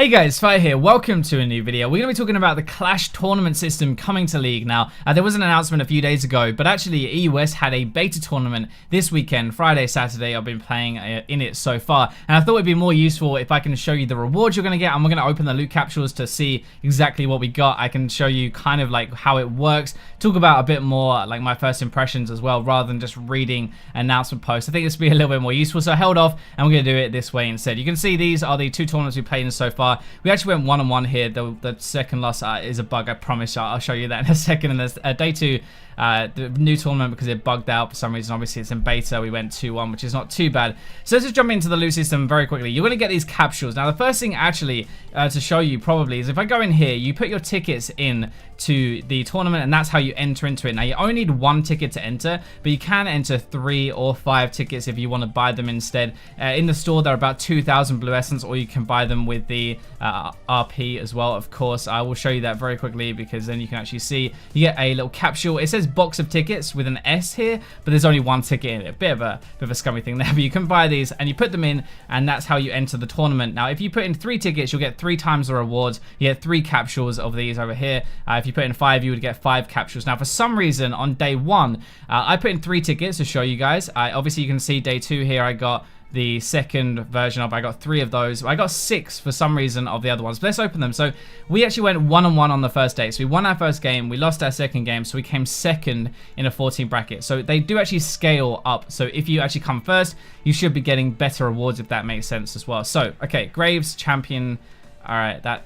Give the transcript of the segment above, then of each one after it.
Hey guys, Fire here. Welcome to a new video. We're going to be talking about the Clash tournament system coming to League. Now, there was an announcement a few days ago, but actually EUS had a beta tournament this weekend, Friday, Saturday. I've been playing in it so far, and I thought it'd be more useful if I can show you the rewards you're going to get, and we're going to open the loot capsules to see exactly what we got. I can show you kind of like how it works, talk about a bit more like my first impressions as well, rather than just reading announcement posts. I think this will be a little bit more useful, so I held off, and we're going to do it this way instead. You can see these are the two tournaments we played in so far. We actually went 1-on-1 here. The second loss is a bug, I promise. I'll show you that in a second. And there's day 2, the new tournament, because it bugged out for some reason. Obviously, it's in beta. We went 2-1, which is not too bad. So let's just jump into the loot system very quickly. You're going to get these capsules. Now, the first thing actually to show you probably is if I go in here, you put your tickets in to the tournament, and that's how you enter into it. Now, you only need 1 ticket to enter, but you can enter 3 or 5 tickets if you want to buy them instead. In the store, they're about 2,000 blue essence, or you can buy them with the RP as well, of course. I will show you that very quickly, because then you can actually see you get a little capsule. It says box of tickets with an S here, but there's only 1 ticket in it. Bit of a scummy thing there, but you can buy these and you put them in, and that's how you enter the tournament. Now, if you put in 3 tickets, you'll get 3 times the rewards. You get 3 capsules of these over here. If you put in 5, you would get 5 capsules. Now, for some reason, on day 1, I put in 3 tickets to show you guys. Obviously, you can see day 2 here, I got the second version of, I got 3 of those. I got 6 for some reason of the other ones, but let's open them. So we actually went 1-on-1 on the first day. So we won our first game, we lost our second game, so we came second in a 14 bracket. So they do actually scale up. So if you actually come first, you should be getting better rewards, if that makes sense as well. So, okay, Graves, champion. All right,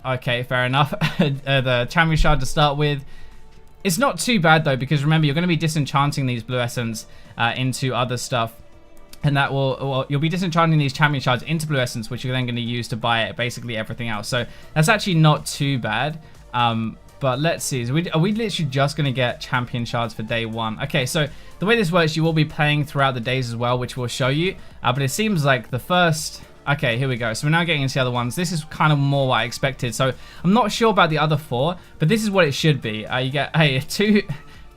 okay, fair enough. The champion shard to start with. It's not too bad though, because remember, you're going to be disenchanting these blue essence into other stuff. And that you'll be disenchanting these champion shards into blue essence, which you're then going to use to buy basically everything else. So that's actually not too bad. But let's see. Are we literally just going to get champion shards for day 1? Okay, so the way this works, you will be playing throughout the days as well, which we'll show you. But it seems like the first... Okay, here we go. So we're now getting into the other ones. This is kind of more what I expected. So I'm not sure about the other 4, but this is what it should be. You get, hey, 2...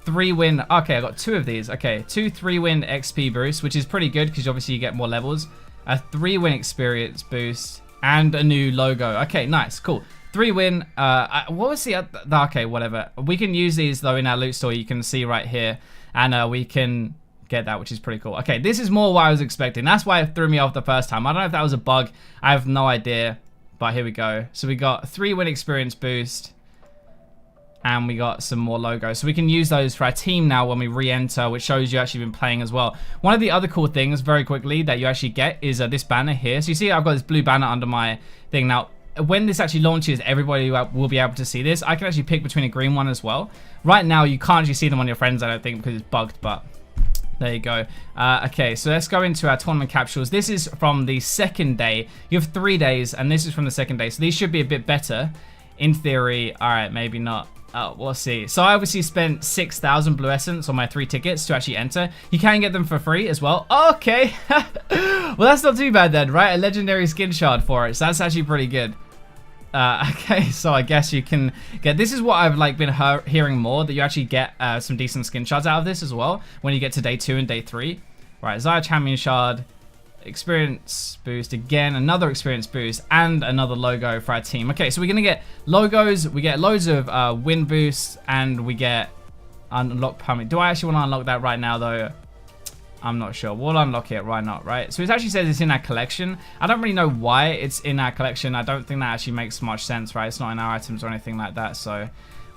3-win. Okay, I got 2 of these. Okay, 2 3-win XP boosts, which is pretty good because obviously you get more levels. A 3-win experience boost and a new logo. Okay, nice, cool. 3-win. What was the other? Okay, whatever. We can use these though in our loot store. You can see right here, and we can get that, which is pretty cool. Okay, this is more what I was expecting. That's why it threw me off the first time. I don't know if that was a bug. I have no idea, but here we go. So we got 3-win experience boost. And we got some more logos. So we can use those for our team now when we re-enter, which shows you actually been playing as well. One of the other cool things, very quickly, that you actually get is this banner here. So you see I've got this blue banner under my thing. Now, when this actually launches, everybody will be able to see this. I can actually pick between a green one as well. Right now, you can't actually see them on your friends, I don't think, because it's bugged, but... There you go. Okay, so let's go into our tournament capsules. This is from the second day. You have 3 days, and this is from the second day. So these should be a bit better. In theory, all right, maybe not. Oh, we'll see. So I obviously spent 6,000 blue essence on my 3 tickets to actually enter. You can get them for free as well. Okay. Well, that's not too bad then, right? A legendary skin shard for it. So that's actually pretty good. Okay, so I guess you can get... This is what I've like been hearing more, that you actually get some decent skin shards out of this as well when you get to day 2 and day 3. Right, Zaya champion shard. Experience boost again, another experience boost, and another logo for our team. Okay, so we're gonna get logos, we get loads of win boosts, and we get unlock permit. Do I actually want to unlock that right now though? I'm not sure. We'll unlock it right now, right? So it actually says it's in our collection. I don't really know why it's in our collection. I don't think that actually makes much sense, right? It's not in our items or anything like that, so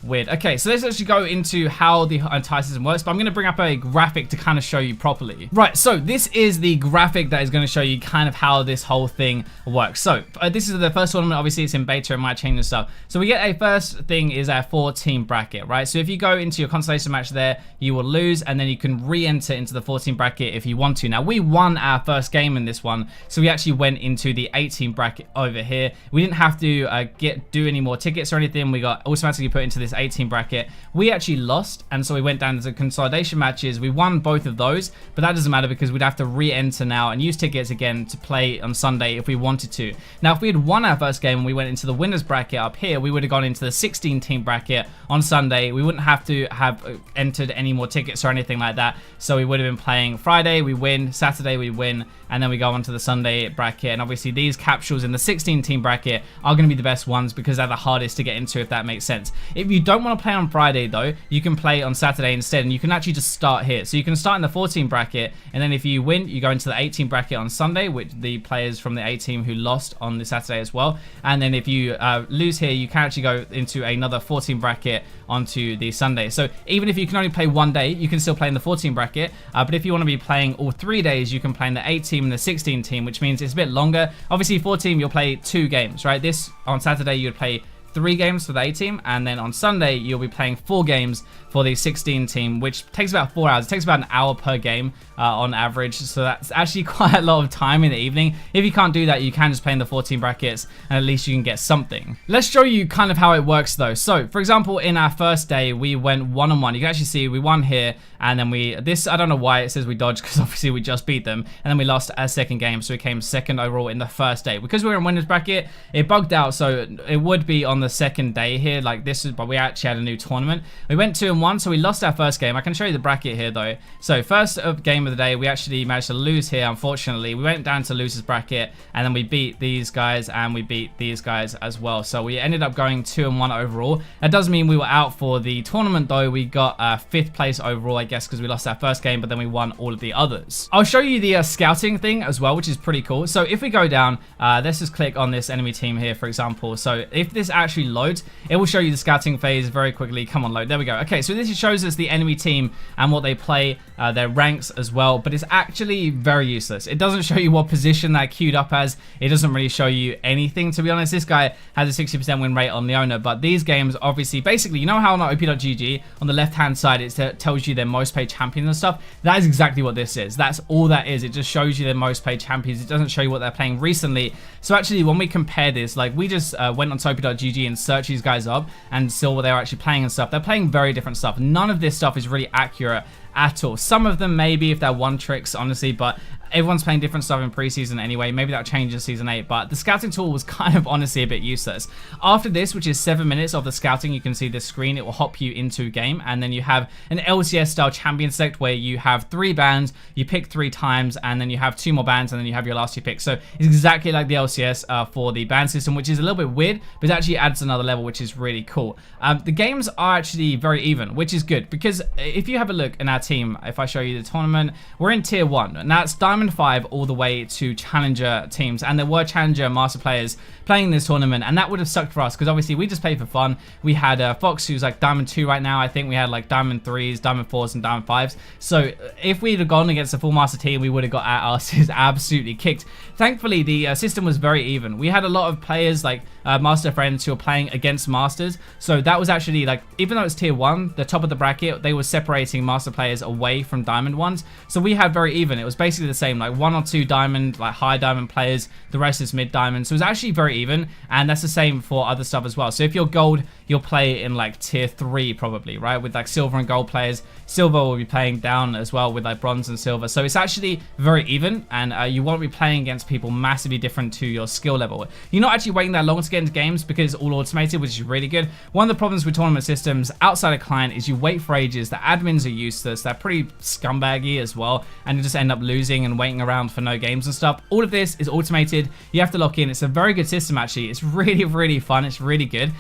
weird. Okay, so let's actually go into how the entire system works, but I'm going to bring up a graphic to kind of show you properly. Right, so this is the graphic that is going to show you kind of how this whole thing works. So this is the first tournament. Obviously, it's in beta. It might change and stuff. So we get a first thing is our 4-team bracket, right? So if you go into your consolation match there, you will lose, and then you can re-enter into the 14 bracket if you want to. Now, we won our first game in this one, so we actually went into the 18 bracket over here. We didn't have to do any more tickets or anything. We got automatically put into this 8-team bracket. We actually lost, and so we went down to consolidation matches. We won both of those, but that doesn't matter because we'd have to re-enter now and use tickets again to play on Sunday if we wanted to. Now, if we had won our first game and we went into the winners bracket up here, we would have gone into the 16-team bracket on Sunday. We wouldn't have to have entered any more tickets or anything like that. So we would have been playing Friday, we win, Saturday we win, and then we go on to the Sunday bracket. And obviously these capsules in the 16-team bracket are going to be the best ones because they're the hardest to get into, if that makes sense. If you don't want to play on Friday though, you can play on Saturday instead, and you can actually just start here. So you can start in the 14 bracket, and then if you win, you go into the 18 bracket on Sunday, which the players from the 8 team who lost on the Saturday as well. And then if you lose here, you can actually go into another 14 bracket onto the Sunday. So even if you can only play one day, you can still play in the 14 bracket. But if you want to be playing all 3 days, you can play in the 8 team and the 16 team, which means it's a bit longer. Obviously 14 you'll play 2 games, right? This on Saturday you'd play 3 games for the 8 team, and then on Sunday you'll be playing 4 games for the 16 team, which takes about 4 hours. It takes about an hour per game on average, so that's actually quite a lot of time in the evening. If you can't do that, you can just play in the 14 brackets, and at least you can get something. Let's show you kind of how it works though. So for example, in our first day we went 1-on-1. You can actually see we won here, and then I don't know why it says we dodged, because obviously we just beat them, and then we lost our second game, so we came second overall in the first day. Because we were in winners bracket, it bugged out, so it would be on the second day here like this, but we actually had a new tournament. We went 2-1, so we lost our first game. I can show you the bracket here though. So first game of the day, we actually managed to lose here, unfortunately. We went down to losers bracket, and then we beat these guys and we beat these guys as well. So we ended up going 2-1 overall. That doesn't mean we were out for the tournament though. We got 5th place overall, I guess, because we lost our first game, but then we won all of the others. I'll show you the scouting thing as well, which is pretty cool. So if we go down, let's just click on this enemy team here, for example. So if this actually loads, it will show you the scouting phase very quickly. Come on, load. There we go. Okay, so this shows us the enemy team and what they play, their ranks as well, but it's actually very useless. It doesn't show you what position they're queued up as. It doesn't really show you anything, to be honest. This guy has a 60% win rate on Leona, but these games, obviously, basically, you know how on op.gg, on the left-hand side, it tells you their most paid champions and stuff? That is exactly what this is. That's all that is. It just shows you their most paid champions. It doesn't show you what they're playing recently. So actually, when we compare this, like, we just went on op.gg and searched these guys up and saw what they were actually playing and stuff. They're playing very different stuff. None of this stuff is really accurate at all. Some of them maybe if they're one tricks, honestly, but everyone's playing different stuff in preseason anyway. Maybe that changes season 8, but the scouting tool was kind of honestly a bit useless. After this, which is 7 minutes of the scouting, you can see this screen. It will hop you into game, and then you have an LCS style champion select where you have 3 bands, you pick 3 times, and then you have 2 more bands, and then you have your last 2 picks. So it's exactly like the LCS for the band system, which is a little bit weird, but it actually adds another level, which is really cool. The games are actually very even, which is good, because if you have a look in our team, if I show you the tournament, we're in tier 1, and that's Diamond 5 all the way to Challenger teams, and there were Challenger Master players playing this tournament, and that would have sucked for us, because obviously we just played for fun. We had Fox, who's like Diamond 2 right now. I think we had like Diamond 3s, Diamond 4s, and Diamond 5s. So if we'd have gone against a full Master team, we would have got our asses absolutely kicked. Thankfully, the system was very even. We had a lot of players like Master friends who were playing against Masters, so that was actually like, even though it's tier 1, the top of the bracket, they were separating Master players away from Diamond ones, so we had very even. It was basically the same, like 1 or 2 Diamond, like high Diamond players, the rest is mid Diamond, so it was actually very even, and that's the same for other stuff as well. So if you're gold, you'll play in like tier 3 probably, right, with like silver and gold players. Silver will be playing down as well with like bronze and silver, so it's actually very even, and you won't be playing against people massively different to your skill level. You're not actually waiting that long to get into games because it's all automated, which is really good. One of the problems with tournament systems outside of client is you wait for ages. The admins are useless. They're pretty scumbaggy as well, and you just end up losing and waiting around for no games and stuff. All of this is automated. You have to lock in. It's a very good system actually. It's really fun. It's really good,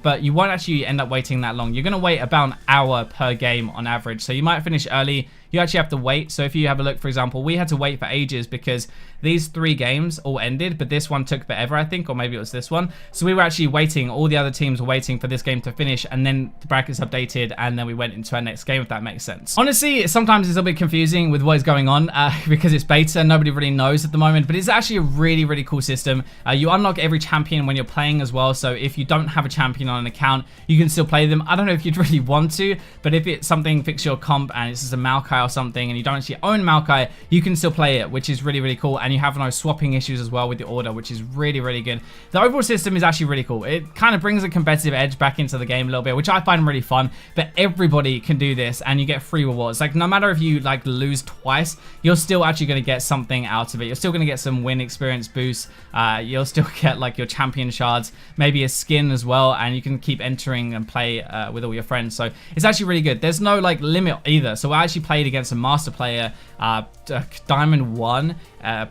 but you won't actually end up waiting that long. You're going to wait about an hour per game on average, so you might finish early. You actually have to wait. So if you have a look, for example, we had to wait for ages because these 3 games all ended, but this one took forever, I think, or maybe it was this one. So we were actually waiting. All the other teams were waiting for this game to finish, and then the brackets updated, and then we went into our next game, if that makes sense. Honestly, sometimes it's a bit confusing with what is going on because it's beta. Nobody really knows at the moment, but it's actually a really cool system. You unlock every champion when you're playing as well, so if you don't have a champion on an account, you can still play them. I don't know if you'd really want to, but if it's something fix your comp and it's just a Maokai or something and you don't actually own Maokai, you can still play it, which is really, really cool. And you have no swapping issues as well with the order, which is really, really good. The overall system is actually really cool. It kind of brings a competitive edge back into the game a little bit, which I find really fun. But everybody can do this and you get free rewards. Like, no matter if you like lose twice, you're still actually going to get something out of it. You're still going to get some win experience boosts. You'll still get like your champion shards, maybe a skin as well, and you can keep entering and play with all your friends. So it's actually really good. There's no like limit either. So I actually played against a master player, Diamond 1,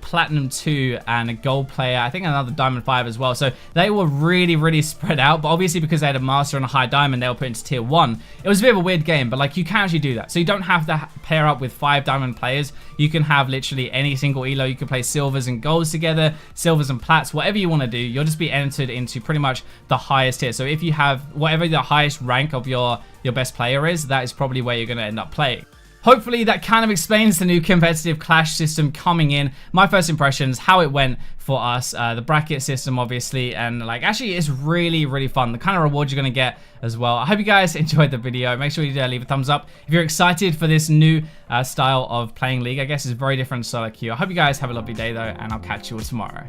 Platinum 2, and a Gold player, I think another Diamond 5 as well. So they were really, really spread out, but obviously because they had a master and a high diamond, they were put into tier 1. It was a bit of a weird game, but like you can actually do that. So you don't have to pair up with 5 diamond players. You can have literally any single elo. You can play silvers and golds together, silvers and plats, whatever you want to do. You'll just be entered into pretty much the highest tier. So if you have whatever the highest rank of your best player is, that is probably where you're going to end up playing. Hopefully that kind of explains the new competitive clash system coming in. My first impressions, how it went for us, the bracket system obviously, and like actually it's really, really fun. The kind of rewards you're going to get as well. I hope you guys enjoyed the video. Make sure you leave a thumbs up if you're excited for this new style of playing League. I guess it's very different to solo queue. I hope you guys have a lovely day though, and I'll catch you all tomorrow.